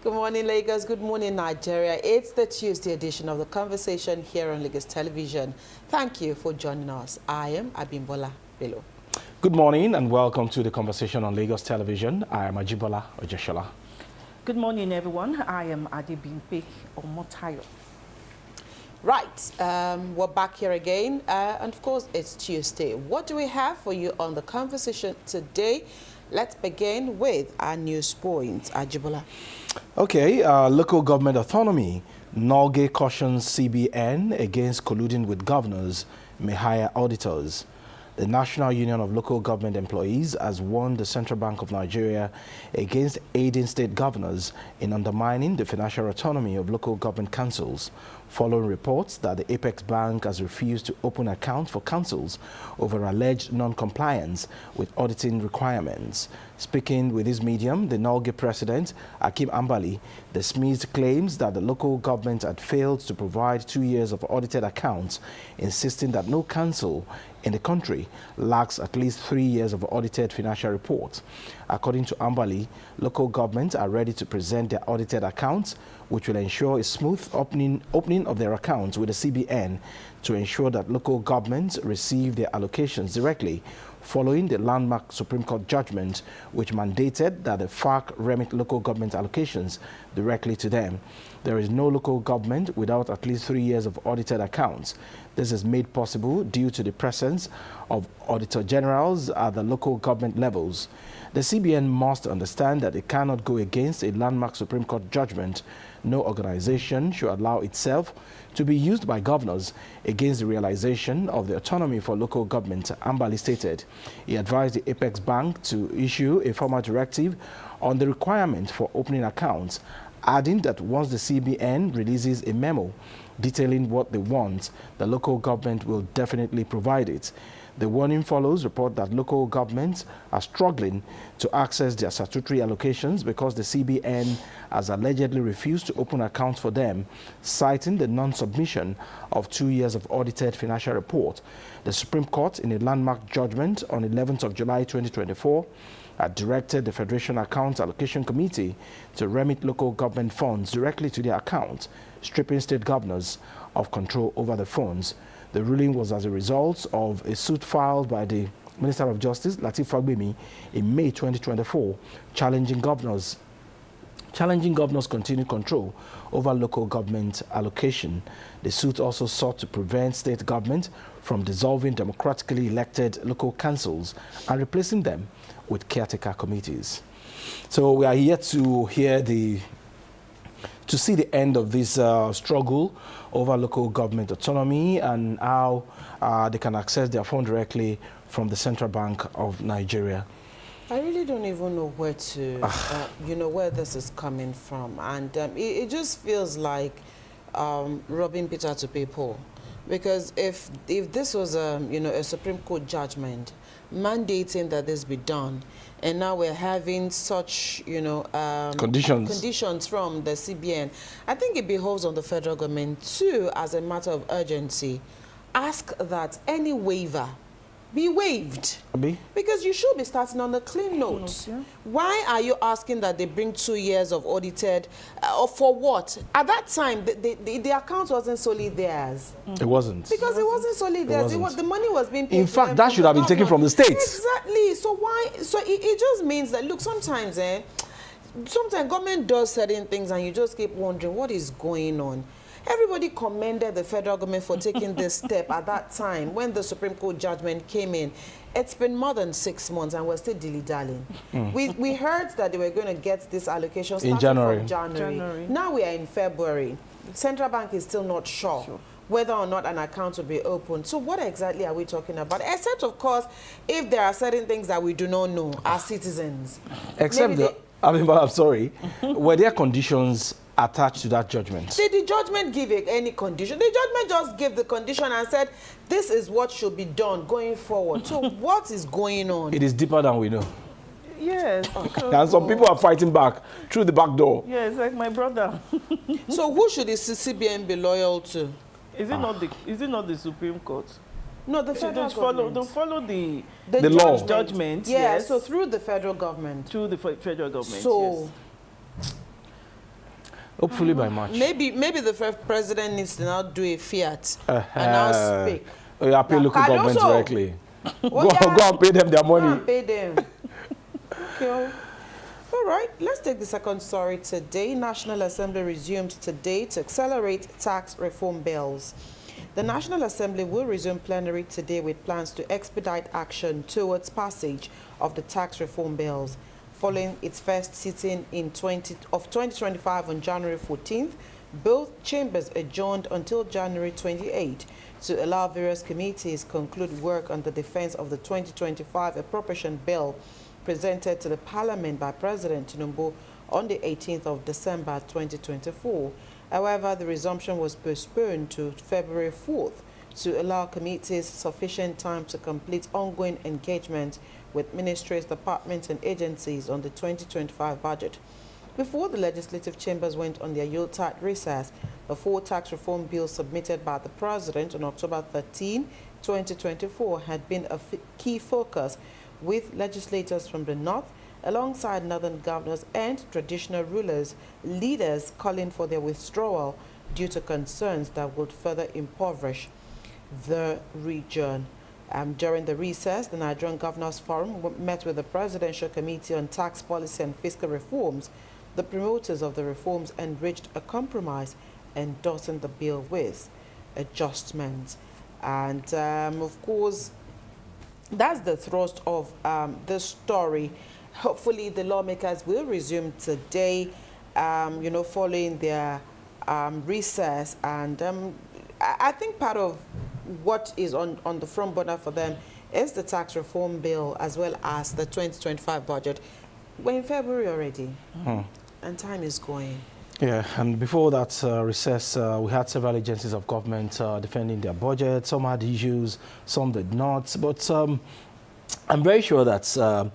Good morning, Lagos. Good morning, Nigeria. It's the Tuesday edition of The Conversation here on Lagos Television. Thank you for joining us. I am Abimbola Bello. Good morning and welcome to The Conversation on Lagos Television. I am Ajibola Ojeshola. Good morning, everyone. I am Adebimpe Omotayo. Right, we're back here again, and of course, it's Tuesday. What do we have for you on The Conversation today? Let's begin with our news points. Ajibola. Okay, local government autonomy. Nolge cautions CBN against colluding with governors, may hire auditors. The National Union of Local Government Employees has warned the Central Bank of Nigeria against aiding state governors in undermining the financial autonomy of local government councils, following reports that the Apex Bank has refused to open accounts for councils over alleged non-compliance with auditing requirements. Speaking with this medium, the Nolge president, Akim Ambali, dismissed claims that the local government had failed to provide 2 years of audited accounts, insisting that no council in the country lacks at least 3 years of audited financial reports. According to Ambali, local governments are ready to present their audited accounts, which will ensure a smooth opening of their accounts with the CBN to ensure that local governments receive their allocations directly, following the landmark Supreme Court judgment which mandated that the FARC remit local government allocations directly to them. There is no local government without at least 3 years of audited accounts. This is made possible due to the presence of auditor generals at the local government levels. The CBN must understand that it cannot go against a landmark Supreme Court judgment. No organization should allow itself to be used by governors against the realization of the autonomy for local government, Ambali stated. He advised the Apex Bank to issue a formal directive on the requirement for opening accounts, adding that once the CBN releases a memo detailing what they want, the local government will definitely provide it. The warning follows report that local governments are struggling to access their statutory allocations because the CBN has allegedly refused to open accounts for them, citing the non-submission of 2 years of audited financial report. The Supreme Court, in a landmark judgment on 11th of July 2024, had directed the Federation Accounts Allocation Committee to remit local government funds directly to their accounts, stripping state governors of control over the funds. The ruling was as a result of a suit filed by the Minister of Justice, Lateef Fagbemi, in May 2024, challenging governors' continued control over local government allocation. The suit also sought to prevent state government from dissolving democratically elected local councils and replacing them with caretaker committees. So we are yet to hear to see the end of this struggle over local government autonomy and how they can access their fund directly from the Central Bank of Nigeria. I really don't even know where to, where this is coming from. And it just feels like robbing Peter to pay Paul. Because if this was a Supreme Court judgment mandating that this be done, and now we're having such conditions from the CBN, I think it behoves on the federal government to, as a matter of urgency, ask that any waiver be waived. Because you should be starting on a clean note. Yeah. Why are you asking that they bring 2 years of audited, or for what? At that time, the account wasn't solely theirs. It wasn't. Because it wasn't solely theirs. The money was being paid. In fact, that should have been taken from the states. Exactly. So why? So it just means that, look, sometimes government does certain things and you just keep wondering what is going on. Everybody commended the federal government for taking this step at that time when the Supreme Court judgment came in. It's been more than 6 months and we're still dilly-dallying. We heard that they were going to get this allocation starting from January. Now we are in February. Central Bank is still not sure whether or not an account will be opened. So what exactly are we talking about? Except, of course, if there are certain things that we do not know as citizens. Except, I'm sorry, were there conditions attached to that judgment? Did the judgment give any condition? The judgment just gave the condition and said, this is what should be done going forward. So what is going on? It is deeper than we know. Yes. And some people are fighting back through the back door. Yes, like my brother. So who should the CBN be loyal to? Is it not the Supreme Court? No, the federal government. Don't follow the law. Judgment. Yeah, yes. So through the federal government. Through the federal government, so, yes. Hopefully by March. Maybe the first president needs to now do a fiat and now speak. Oh, yeah, pay local government Cardoso. directly. Oh, yeah. Go and pay them their Go money. and pay them. Okay. All right, let's take the second story today. National Assembly resumes today to accelerate tax reform bills. The National Assembly will resume plenary today with plans to expedite action towards passage of the tax reform bills. Following its first sitting in 2025 on January 14th, both chambers adjourned until January 28 to allow various committees conclude work on the defense of the 2025 appropriation bill presented to the Parliament by President Tinubu on the 18th of December 2024. However, the resumption was postponed to February 4th to allow committees sufficient time to complete ongoing engagement with ministries, departments and agencies on the 2025 budget. Before the legislative chambers went on their Yuletide recess, the 4 tax reform bills submitted by the President on October 13, 2024 had been a key focus, with legislators from the North, alongside Northern governors and traditional rulers, leaders calling for their withdrawal due to concerns that would further impoverish the region. During the recess, the Nigerian Governors Forum met with the Presidential Committee on Tax Policy and Fiscal Reforms. The promoters of the reforms and reached a compromise endorsing the bill with adjustments. And of course, that's the thrust of this story. Hopefully, the lawmakers will resume today, following their recess. And I think part of what is on the front burner for them is the tax reform bill as well as the 2025 budget. We're in February already, and time is going. Yeah, and before that recess, we had several agencies of government defending their budget. Some had issues, some did not. But I'm very sure that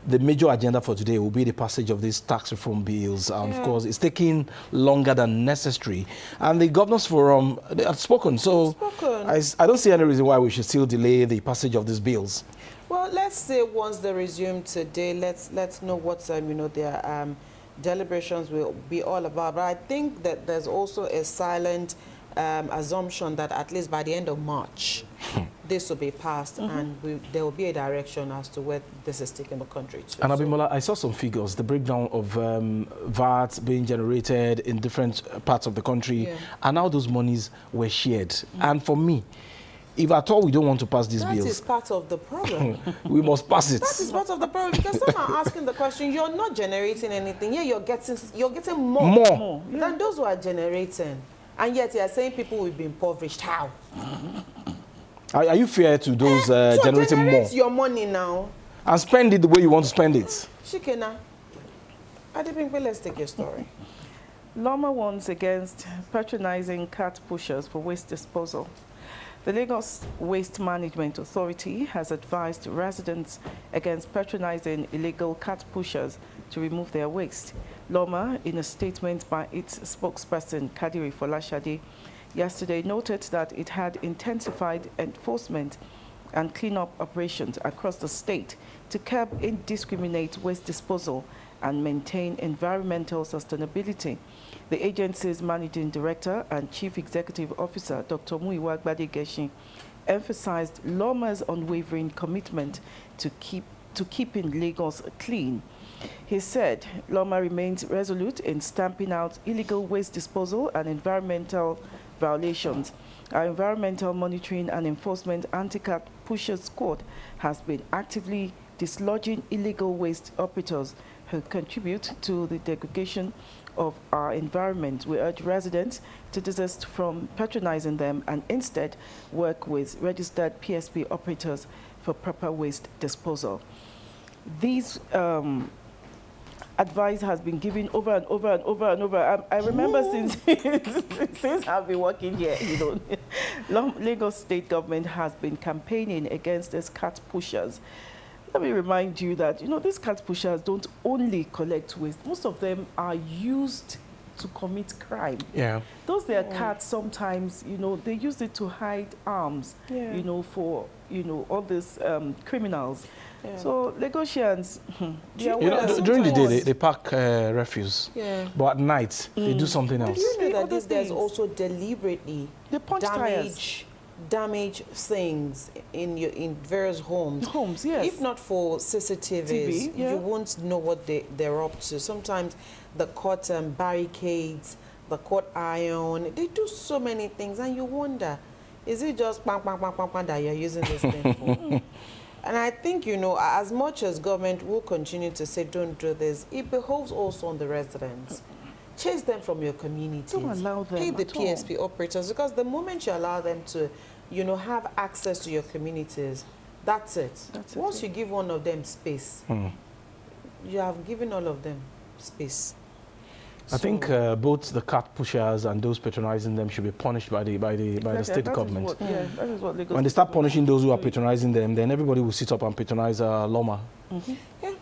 the major agenda for today will be the passage of these tax reform bills. Of course, it's taking longer than necessary. And the Governors Forum, they have spoken. So I don't see any reason why we should still delay the passage of these bills. Well, let's say once they resume today, let's know what their deliberations will be all about. But I think that there's also a silent assumption that at least by the end of March, this will be passed, and there will be a direction as to where this is taking the country to. And Abimbola, I saw some figures, the breakdown of VAT being generated in different parts of the country, and how those monies were shared. And for me, if at all we don't want to pass these bills, that is part of the problem. we must pass it. That is part of the problem, because some are asking the question, you're not generating anything. Yeah, you're getting more than those who are generating. And yet you're saying people will be impoverished. How? Are you fair to those generating more? Generate your money now. And spend it the way you want to spend it. Shikena, Adebimpe, let's take your story. Loma warns against patronizing cart pushers for waste disposal. The Lagos Waste Management Authority has advised residents against patronizing illegal cart pushers to remove their waste. Loma, in a statement by its spokesperson, Kadiri Folashade, yesterday noted that it had intensified enforcement and cleanup operations across the state to curb indiscriminate waste disposal and maintain environmental sustainability. The agency's managing director and chief executive officer, Dr. Muyiwa Gbade-Geshin, emphasized Loma's unwavering commitment to keeping Lagos clean. He said Loma remains resolute in stamping out illegal waste disposal and environmental violations. Our Environmental Monitoring and Enforcement Anti-Cart Pusher Squad has been actively dislodging illegal waste operators who contribute to the degradation of our environment. We urge residents to desist from patronizing them and instead work with registered PSP operators for proper waste disposal. These advice has been given over and over and over and over. I remember since I've been working here, Lagos State government has been campaigning against these cart pushers. Let me remind you that, these cart pushers don't only collect waste. Most of them are used to commit crime. Yeah. Those their cats sometimes, they use it to hide arms, Yeah. For, all these criminals. Yeah. So Lagosians, they are You know, well- during the day, sometimes- they pack refuse. Yeah. But at night, they do something else. Do you know that Other these guys things. also deliberately they punch tires. damage things in various homes? Homes, yes. If not for CCTVs, TV, yeah. you won't know what they're up to. Sometimes the court barricades, the court iron, they do so many things, and you wonder, is it just bang, bang, bang, bang, bang that you're using this thing for? And I think, as much as government will continue to say, don't do this, it behoves also on the residents. Chase them from your communities. Don't allow them Pay the at all. PSP operators, because the moment you allow them to, have access to your communities, that's it. That's it, Once yeah. you give one of them space, you have given all of them space. I think both the cat pushers and those patronizing them should be punished by the state government. That is what Lagos When they start people punishing those who are do. patronizing them, then everybody will sit up and patronize Loma. Yeah.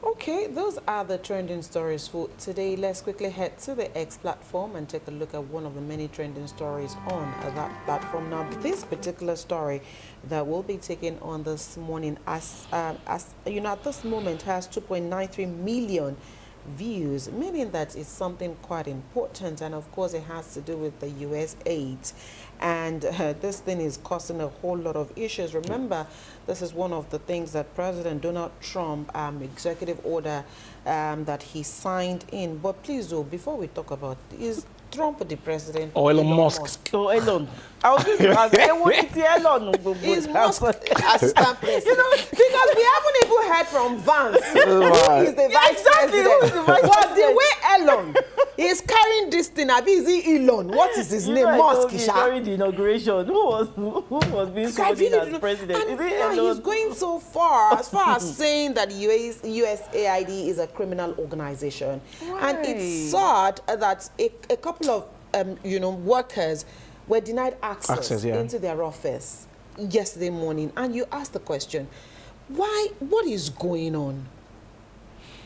Okay, those are the trending stories for today. Let's quickly head to the X platform and take a look at one of the many trending stories on that platform. Now, this particular story that we'll be taking on this morning, as at this moment, has 2.93 million views, meaning that it's something quite important, and of course it has to do with the US aid, and this thing is causing a whole lot of issues. Remember, this is one of the things that President Donald Trump executive order that he signed in. But please, though, before we talk about, is Trump the president? Or Elon Musk. Oh, Elon. I was going to ask, Elon. Is Musk assistant president? Because we haven't even heard from Vance, who is the vice Exactly, president. who is the vice But the president? way Elon is carrying this thing, is he Elon? What is his name? Musk, Sha? During the inauguration, who was being sworn in as president? And Is it now Elon? he's going so far as saying that USAID is a criminal organization. And it's sad that a couple of workers were denied access yeah. into their office yesterday morning. And you ask the question, why? What is going on?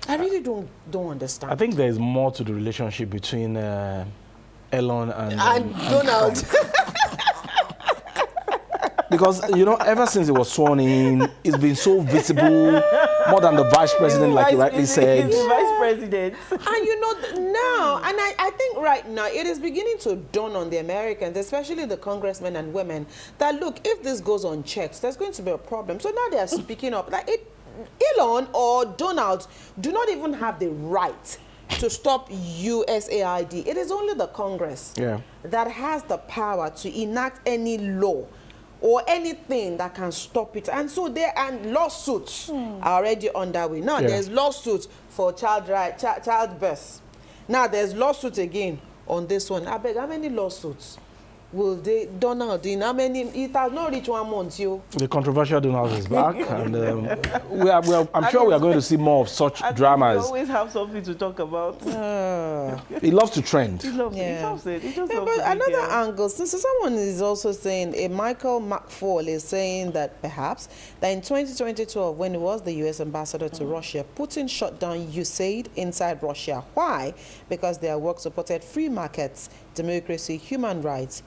I really don't understand. I think there is more to the relationship between Elon and Donald. Because, ever since he was sworn in, it's been so visible, more than the vice president, like you rightly said. He's the vice president. And now, and I think right now, it is beginning to dawn on the Americans, especially the congressmen and women, that look, if this goes unchecked, there's going to be a problem. So now they are speaking up. Like Elon or Donald do not even have the right to stop USAID. It is only the Congress that has the power to enact any law or anything that can stop it. And so lawsuits are already underway. Now there's lawsuits for childbirth. Now there's lawsuits again on this one. I beg, how many lawsuits will they, Donald, in how many? It has not reached 1 month, The controversial Donald is back, and I'm sure we are going to see more of such dramas. We always have something to talk about. He loves to trend. He loves it. He just loves but to be another there. angle, so someone is also saying, Michael McFaul is saying that perhaps that in 2012, when he was the U.S. ambassador to Russia, Putin shut down USAID inside Russia. Why? Because their work supported free markets, democracy, human rights,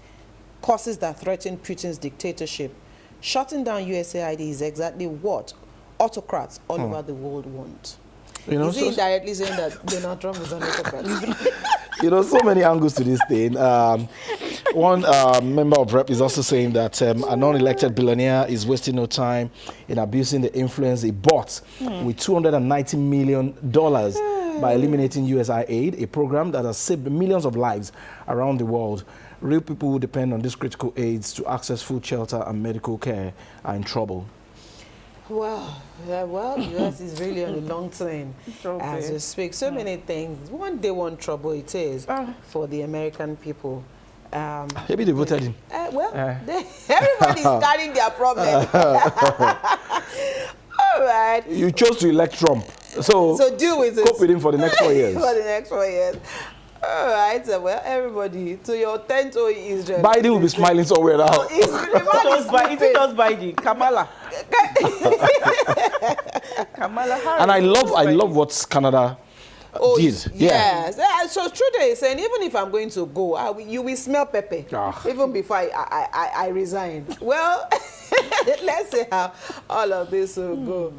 causes that threaten Putin's dictatorship. Shutting down USAID is exactly what autocrats all over the world want. Is he indirectly saying that Donald Trump is an autocrat? So many angles to this thing. One member of REP is also saying that a non-elected billionaire is wasting no time in abusing the influence he bought with $290 million by eliminating USAID, a program that has saved millions of lives around the world. Real people who depend on these critical aids to access food, shelter, and medical care are in trouble. Well, US is really on a long train as we speak. So many things. One day, one trouble it is for the American people. Maybe they voted him. Everybody's carrying their problem. All right. You chose to elect Trump, so deal with it. Cope with him for the next 4 years. For the next 4 years. All right, well, everybody, to your tent or Israel. Biden will be smiling somewhere now. It's just Biden. Kamala. Kamala Harris. And I love what Canada Oh, Did, yeah. yes. So Trudeau is saying, even if I'm going to go, you will smell pepper, even before I resign. Well, let's see how all of this will go.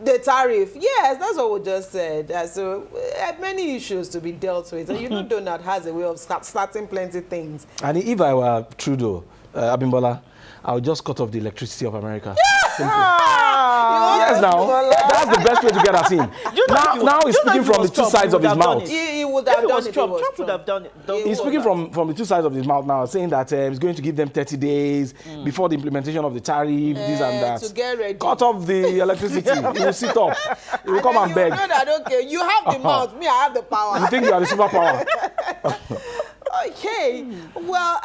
The tariff, yes, that's what we just said. So many issues to be dealt with. And you know Donald has a way of starting plenty things. And if I were Trudeau, Abimbola, I would just cut off the electricity of America. Yes, now. That's the best way to get at him. Now he's speaking from the two sides of his mouth. He would have done it. Trump would have done it. He's speaking from the two sides of his mouth now, saying that he's going to give them 30 days before the implementation of the tariff, this and that. To get ready. Cut off the electricity. He will sit up. He will come and beg. You know that, okay, you have the mouth, me, I have the power. You think you are the superpower? Okay, well,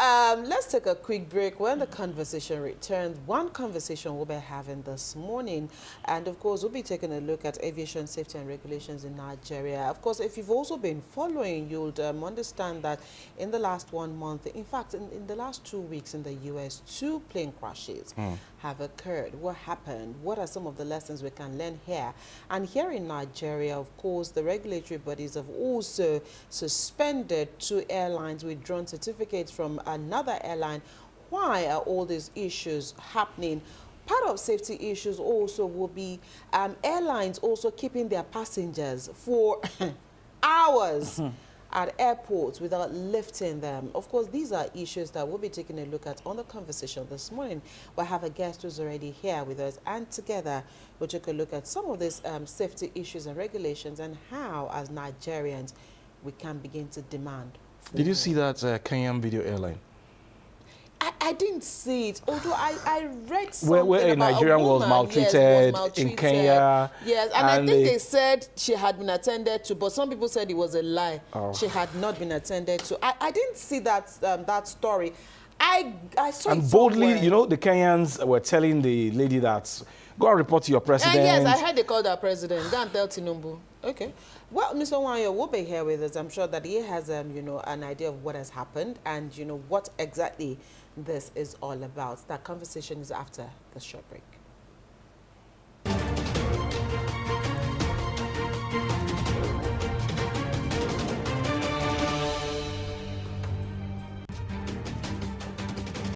let's take a quick break. When the conversation returns, one conversation we'll be having this morning, and of course, we'll be taking a look at aviation safety and regulations in Nigeria. Of course, if you've also been following, you'll understand that in the last 1 month, in fact, in the last 2 weeks in the U.S., 2 plane crashes have occurred. What happened? What are some of the lessons we can learn here? And here in Nigeria, of course, the regulatory bodies have also suspended 2 airlines withdrawn certificates from another airline. Why are all these issues happening? Part of safety issues also will be airlines also keeping their passengers for hours at airports without lifting them. Of course, these are issues that we'll be taking a look at on the conversation this morning. We have a guest who's already here with us, and together we'll take a look at some of these safety issues and regulations and how, as Nigerians, we can begin to demand. Did you see that Kenyan video airline? I didn't see it, although I read something where a about Nigerian a woman, was maltreated, in Kenya. Yes, and I think they said she had been attended to, but some people said it was a lie. She had not been attended to. I didn't see that that story. I saw and it boldly, somewhere. you know, the Kenyans were telling the lady that, go and report to your president. Yes, I heard they called our president. Go and tell Tinubu. Okay. Well, Mr. Wanyo will be here with us. I'm sure that he has, you know, an idea of what has happened and, you know, what exactly this is all about. That conversation is after the short break.